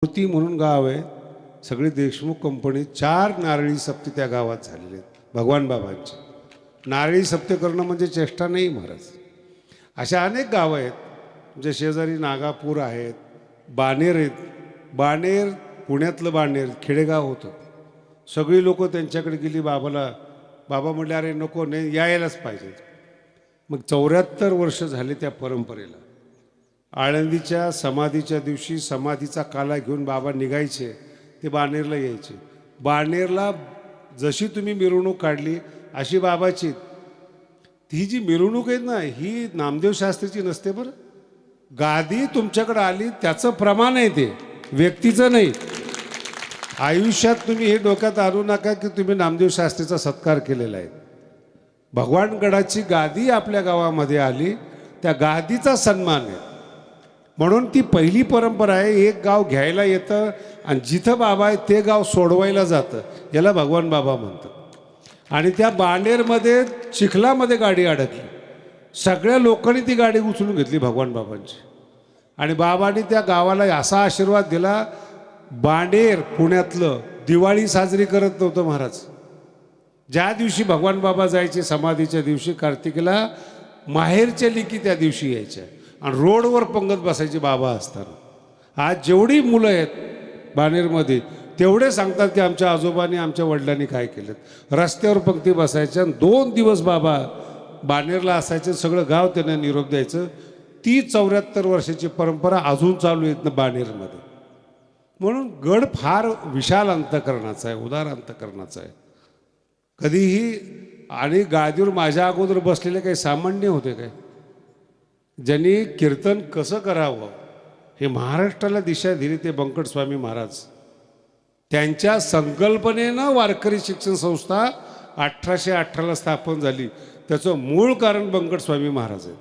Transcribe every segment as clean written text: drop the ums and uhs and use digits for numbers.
मूर्ती म्हणून गाव आहे. सगळी देशमुख कंपनी 4 नारळी सप्ते त्या गावात झालेले आहेत भगवान बाबांचे. नारळी सप्ते करणं म्हणजे चेष्टा नाही महाराज. अशा अनेक गावं आहेत. म्हणजे शेजारी नागापूर आहेत, बाणेर आहेत. बाणेर पुण्यातलं बाणेर खेडेगाव होतं. सगळी लोक त्यांच्याकडे गेली बाबाला. बाबा म्हटले अरे नको नाही यायलाच पाहिजे. मग 74 वर्ष झाले त्या परंपरेला. आळंदीच्या समाधीच्या दिवशी समाधीचा काला घेऊन बाबा निघायचे, ते बाणेरला यायचे. बाणेरला जशी तुम्ही मिरवणूक काढली अशी बाबाची ही जी मिरवणूक आहे ना, ही नामदेव शास्त्रीची नसते बरं. गादी तुमच्याकडे आली त्याचं प्रमाण आहे, ते व्यक्तीचं नाही. आयुष्यात तुम्ही हे डोक्यात आणू नका की तुम्ही नामदेव शास्त्रीचा सत्कार केलेला आहे. भगवानगडाची गादी आपल्या गावामध्ये आली, त्या गादीचा सन्मान आहे. म्हणून ती पहिली परंपरा आहे. एक गाव घ्यायला येतं आणि जिथं बाबा आहे ते गाव सोडवायला जातं, याला भगवान बाबा म्हणतात. आणि त्या बाणेरमध्ये चिखलामध्ये गाडी अडकली. सगळ्या लोकांनी ती गाडी उचलून घेतली भगवान बाबांची. आणि बाबांनी त्या गावाला असा आशीर्वाद दिला. बाणेर पुण्यातलं दिवाळी साजरी करत नव्हतं महाराज. ज्या दिवशी भगवान बाबा जायचे समाधीच्या दिवशी कार्तिकीला, माहेरच्या लिकी त्या दिवशी यायच्या आणि रोडवर पंगत बसायची बाबा असताना. आज जेवढी मुलं आहेत बाणेरमध्ये तेवढे सांगतात की आमच्या आजोबांनी आमच्या वडिलांनी काय केलं. रस्त्यावर पंक्ती बसायच्या आणि 2 दिवस बाबा बाणेरला असायचे. सगळं गाव त्यांना निरोप द्यायचं. ती 74 वर्षाची परंपरा अजून चालू आहेत ना बाणेरमध्ये. म्हणून गड फार विशाल अंतकरणाचा आहे, उदार अंतकरणाचा आहे. कधीही आणि गादीवर माझ्या अगोदर बसलेले काही सामान्य होते काय? ज्यांनी कीर्तन कसं करावं हे महाराष्ट्राला दिशा दिली ते बंकट स्वामी महाराज. त्यांच्या संकल्पनेनं वारकरी शिक्षण संस्था 1818ला स्थापन झाली. त्याचं मूळ कारण बंकट स्वामी महाराज आहेत.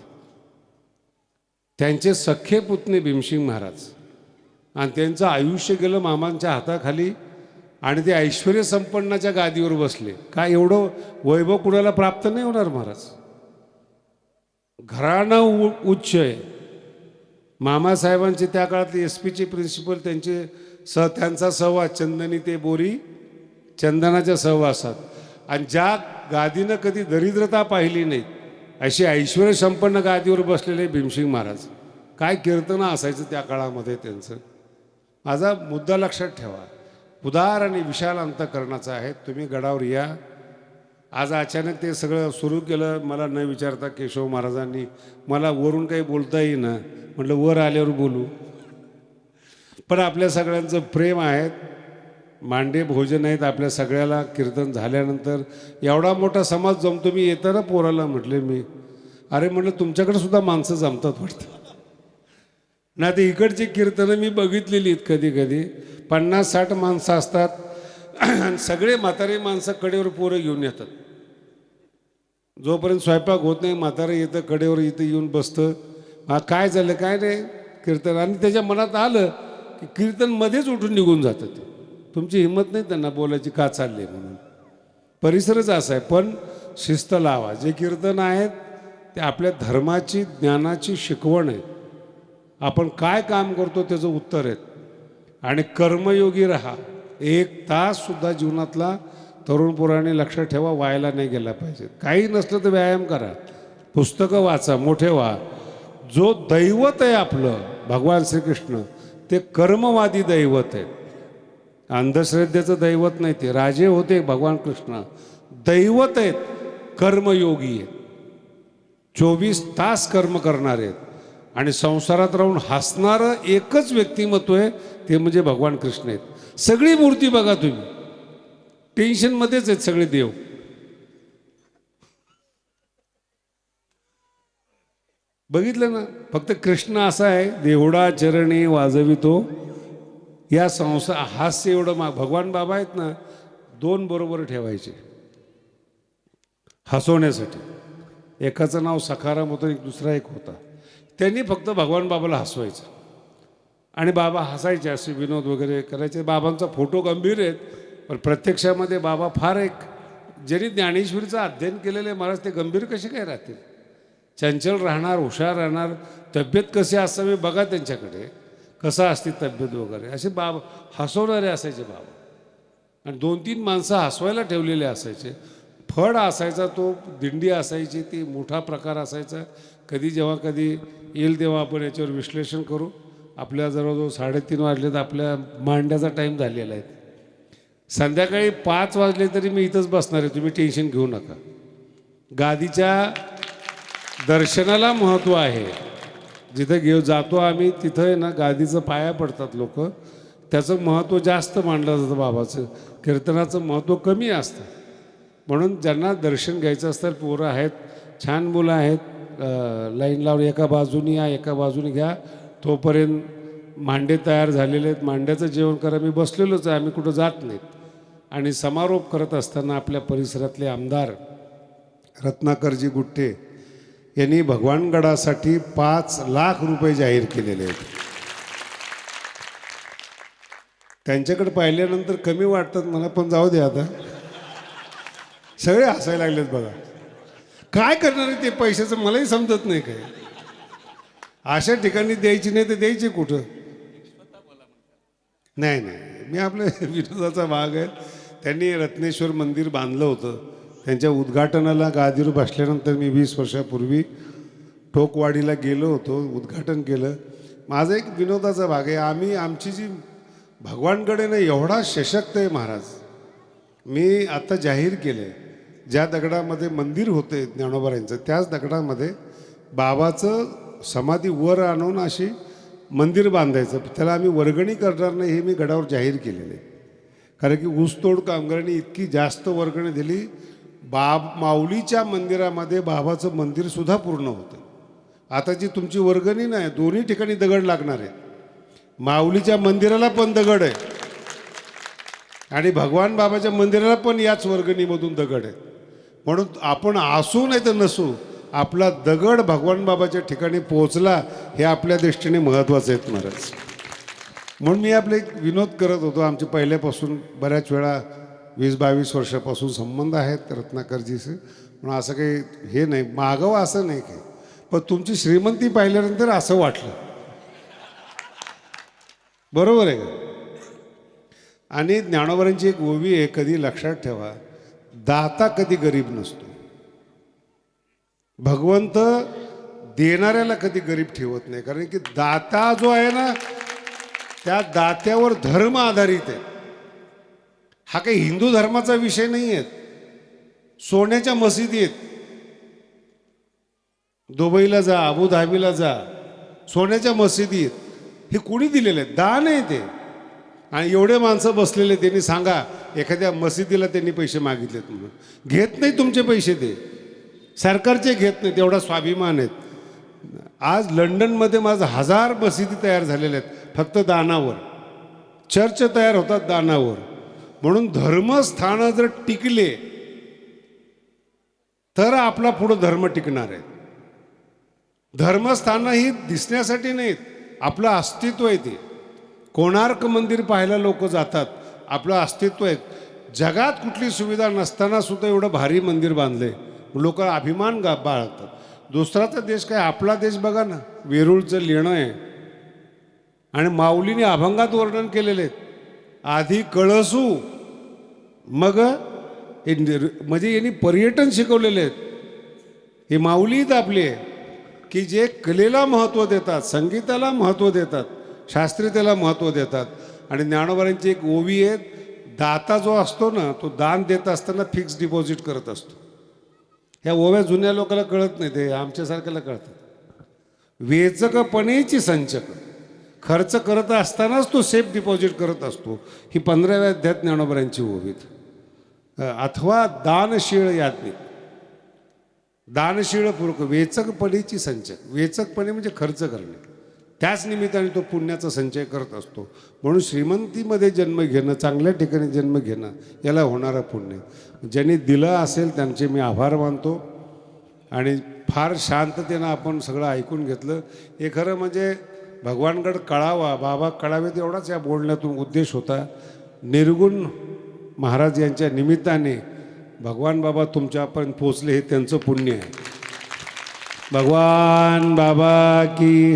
त्यांचे सख्खे पुतणे भीमसिंग महाराज. आणि त्यांचं आयुष्य गेलं मामांच्या हाताखाली आणि ते ऐश्वर्य संपन्नाच्या गादीवर बसले. काय एवढं वैभव कुणाला प्राप्त नाही होणार महाराज. घराणं उच्च आहे. मामासाहेबांचे त्या काळात SP चे प्रिन्सिपल त्यांचा सहवास चंदनी ते बोरी चंदनाच्या सहवासात. आणि ज्या गादीनं कधी दरिद्रता पाहिली नाही अशी ऐश्वर्य संपन्न गादीवर बसलेले भीमसिंग महाराज. काय कीर्तनं असायचं त्या काळामध्ये त्यांचं. माझा मुद्दा लक्षात ठेवा, उदार आणि विशाल अंतकरणाचा आहे. तुम्ही गडावर या. आज अचानक ते सगळं सुरू केलं मला न विचारता केशव महाराजांनी. मला वरून काही बोलता येईना. म्हटलं वर आल्यावर बोलू. पण आपल्या सगळ्यांचं प्रेम आहे, मांडे भोजन आहेत आपल्या सगळ्याला. कीर्तन झाल्यानंतर एवढा मोठा समाज जमतो. मी येताना पोराला म्हटले मी, अरे म्हटलं तुमच्याकडे सुद्धा माणसं जमतात वाटतं ना. ते इकडची कीर्तनं मी बघितलेली आहेत. कधी कधी 50-60 माणसं असतात आणि सगळे म्हातारे माणसं कडेवर पोरं घेऊन येतात. जोपर्यंत स्वयंपाक होत नाही म्हातारं येतं कडेवर, इथं येऊन बसतं. काय झालं काय नाही कीर्तन. आणि त्याच्या मनात आलं की कीर्तन मध्येच उठून निघून जातं. ते तुमची हिंमत नाही त्यांना बोलायची का चालले म्हणून. परिसरच असा आहे. पण शिस्त लावा. जे कीर्तन आहेत ते आपल्या धर्माची ज्ञानाची शिकवण आहे. आपण काय काम करतो त्याचं उत्तर आहे. आणि कर्मयोगी राहा. 1 ताससुद्धा जीवनातला तरुण पोरांनी लक्षात ठेवा व्हायला नाही गेला पाहिजे. काही नसलं तर व्यायाम करा, पुस्तकं वाचा, मोठे व्हा. जो दैवत आहे आपलं भगवान श्रीकृष्ण ते कर्मवादी दैवत आहे. अंधश्रद्धेचं दैवत नाही. ते राजे होते भगवान कृष्ण. दैवत आहेत कर्मयोगी आहेत. 24 तास कर्म करणारे आहेत. आणि संसारात राहून हसणारं एकच व्यक्तिमत्व आहे ते म्हणजे भगवान कृष्ण आहेत. सगळी मूर्ती बघा तुम्ही, टेन्शनमध्येच आहेत सगळे देव. बघितलं ना. फक्त कृष्ण असा आहे देवडा चरणी वाजवितो या हास्य एवढं. भगवान बाबा आहेत ना 2 बरोबर ठेवायचे हसवण्यासाठी. एकाचं नाव सखाराम होतं, एक दुसरा एक होता. त्यांनी फक्त भगवान बाबाला हसवायचं आणि बाबा हसायचे. असे विनोद वगैरे करायचे. बाबांचा फोटो गंभीर आहेत पण प्रत्यक्षामध्ये बाबा फार एक, ज्यांनी ज्ञानेश्वरीचं अध्ययन केलेलं आहे महाराज ते गंभीर कसे काय राहतील. चंचल राहणार, हुशार राहणार, तब्येत कशी असावी बघा त्यांच्याकडे. कसं असते तब्येत वगैरे, असे बाबा हसवणारे असायचे बाबा. आणि 2-3 माणसं हसवायला ठेवलेले असायचे. फड असायचा, तो दिंडी असायची, ती मोठा प्रकार असायचा. कधी येईल तेव्हा आपण याच्यावर विश्लेषण करू. आपल्या जवळजवळ 3:30 वाजले तर आपल्या मांड्याचा टाईम झालेला आहे. संध्याकाळी 5 वाजले तरी मी इथंच बसणार आहे, तुम्ही टेन्शन घेऊ नका. गादीच्या दर्शनाला महत्त्व आहे. जिथं जातो आम्ही तिथं आहे ना, गादीचं पाया पडतात लोक. त्याचं महत्त्व जास्त मानलं जातं. बाबाचं कीर्तनाचं महत्त्व कमी असतं. म्हणून ज्यांना दर्शन घ्यायचं असतं, पोरं आहेत, छान मुलं आहेत, लाईन लावून एका बाजूनी या, एका बाजूने घ्या. तोपर्यंत मांडे तयार झालेले आहेत, मांड्याचं जेवण करा. मी बसलेलोच आहे, आम्ही कुठं जात नाहीत. आणि समारोप करत असताना आपल्या परिसरातले आमदार रत्नाकरजी गुट्टे यांनी भगवानगडासाठी 5 लाख रुपये जाहीर केलेले आहेत. त्यांच्याकडे पाहिल्यानंतर कमी वाटतात मला, पण जाऊ दे आता. सगळे हसायला लागलेत बघा. काय करणार आहे ते पैशाचं मलाही समजत नाही. काय अशा ठिकाणी द्यायची नाही तर द्यायची कुठं? नाही, मी आपल्या विनोदाचा भाग आहे. त्यांनी रत्नेश्वर मंदिर बांधलं होतं. त्यांच्या उद्घाटनाला गादीवर बसल्यानंतर मी 20 वर्षापूर्वी टोकवाडीला गेलो होतो, उद्घाटन केलं. माझा एक विनोदाचा भाग आहे. आमची जी भगवानगड आहे ना, एवढा सशक्त आहे महाराज. मी आता जाहीर केलं आहे, ज्या दगडामध्ये मंदिर होते ज्ञानोबारांचं, त्याच दगडामध्ये बाबाचं समाधी वर आणून अशी मंदिर बांधायचं. त्याला आम्ही वर्गणी करणार नाही हे मी गडावर जाहीर केलेलं आहे. कारण की ऊसतोड कामगारांनी इतकी जास्त वर्गणी दिली. माऊलीच्या मंदिरामध्ये बाबाचं मंदिरसुद्धा पूर्ण होतं. आता जी तुमची वर्गणी नाही, दोन्ही ठिकाणी दगड लागणार आहे. माऊलीच्या मंदिराला पण दगड आहे आणि भगवान बाबाच्या मंदिराला पण याच वर्गणीमधून दगड आहे. म्हणून आपण असू नाही तर नसू, आपला दगड भगवान बाबाच्या ठिकाणी पोहोचला हे आपल्या दृष्टीने महत्त्वाचं आहे महाराज. म्हणून मी आपले एक विनोद करत होतो. आमचे पहिल्यापासून बऱ्याच वेळा 20-22 वर्षापासून संबंध आहेत रत्नाकरजीचे. म्हणून असं काही हे नाही, मागावं असं नाही काही. पण तुमची श्रीमंती पाहिल्यानंतर असं वाटलं. बरोबर आहे का? आणि ज्ञानोबारांची एक ओवी आहे, कधी लक्षात ठेवा, दाता कधी गरीब नसतो. भगवंत देणाऱ्याला कधी गरीब ठेवत नाही. कारण की दाता जो आहे ना, त्या दात्यावर धर्म आधारित आहे. हा काही हिंदू धर्माचा विषय नाही आहे. सोन्याच्या मशिदी आहेत, दुबईला जा, अबुधाबीला जा, सोन्याच्या मशिदी आहेत. हे कोणी दिलेलं आहे? दान आहे ते. आणि एवढे माणसं बसलेले, त्यांनी सांगा एखाद्या मशिदीला त्यांनी पैसे मागितलेत म्हणून. घेत नाही तुमचे पैसे, ते सरकारचे घेत नाहीत. एवढा स्वाभिमान आहेत. आज लंडनमध्ये माझं 1000 मशिदी तयार झालेल्या आहेत फक्त दानावर. चर्च तयार होतात दानावर. म्हणून धर्मस्थानं जर टिकले तर आपला पुढं धर्म टिकणार आहे. धर्मस्थानं ही दिसण्यासाठी नाहीत, आपलं अस्तित्व आहे ते. कोणार्क मंदिर पाहायला लोक जातात, आपलं अस्तित्व आहे. जगात कुठली सुविधा नसताना सुद्धा एवढं भारी मंदिर बांधले, लोक अभिमान बाळगतात. दुसराचा देश काय, आपला देश बघा ना. वेरूळचं लेणं आहे आणि माऊलीने अभंगात वर्णन केलेले आहेत. आधी कळसू मग म्हणजे यांनी पर्यटन शिकवलेले आहेत. हे माऊलीत आपले की जे कलेला महत्त्व देतात, संगीताला महत्त्व देतात, शास्त्रीयतेला महत्त्व देतात. आणि ज्ञानोबारांची एक ओवी आहे, दाता जो असतो ना, तो दान देत असताना फिक्स डिपॉझिट करत असतो. ह्या ओव्या जुन्या लोकांना कळत नाही, ते आमच्यासारख्याला कळतात. वेचकपणेची संचक, खर्च करत असतानाच तो सेफ डिपॉझिट करत असतो. ही 15व्या अध्यायात ज्ञानोबारांची ओवीत. अथवा दानशीळ याज्ञिक, दानशीळ पूर्वक, वेचकपणेची संचक. वेचकपणे म्हणजे खर्च करणे, त्याच निमित्ताने तो पुण्याचा संचय करत असतो. म्हणून श्रीमंतीमध्ये जन्म घेणं, चांगल्या ठिकाणी जन्म घेणं, याला होणारा पुण्य. ज्यांनी दिलं असेल त्यांचे मी आभार मानतो. आणि फार शांततेनं आपण सगळं ऐकून घेतलं. हे खरं म्हणजे भगवानगड कळावा, बाबा कळावेत, एवढाच या बोलण्यातून उद्देश होता. निर्गुण महाराज यांच्या निमित्ताने भगवान बाबा तुमच्यापर्यंत पोचले, हे त्यांचं पुण्य आहे. भगवान बाबा की